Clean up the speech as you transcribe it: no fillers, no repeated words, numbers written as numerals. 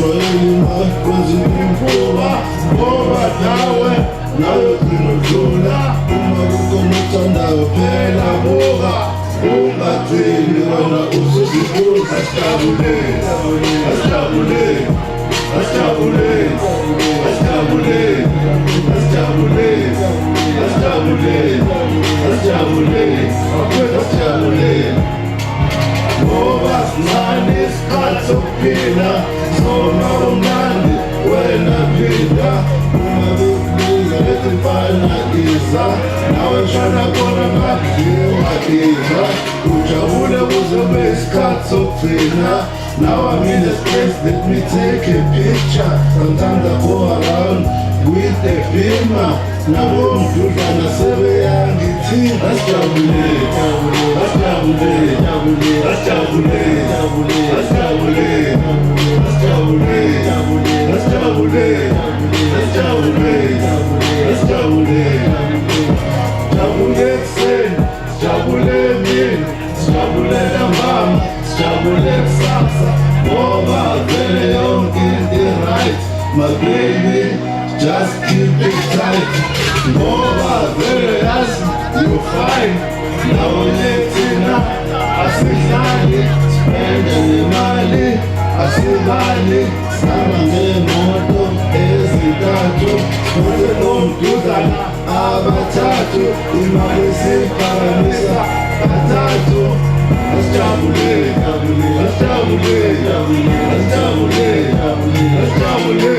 Swahili kwenziimfuba ngoba nawe kunodlula uma kukomuthandayo phela buka ungathini wena usuzibuza asijabule asijabule asijabule asijabule asijabule asijabule asijabule asijabule ngoba sincane isikhathi sokuphila sona umnandi wena phinda uma bekubiza ezifana iza nawe shona khona ngakiwa ujabule kuze kube isikhathi sokugcina. Now I'm in a space, let me take a picture. Sometimes I go around with the beamer. Now I'm good and I say we are getting asijabule asijabule asijabule asijabule asijabule asijabule asijabule asijabule jabule kuseni sijabule emini sijabule ntambama sijabule kusasa ngoba vele yonke into right. My baby, just keep it tight ngoba vele yazi you fine. Nawe thina asidlali spende nemali asibali sihamba ngemoto ezintathu futhi nomdudlana abathathu imali siphakamisa kathathu. Asijabule asijabule asijabule asijabule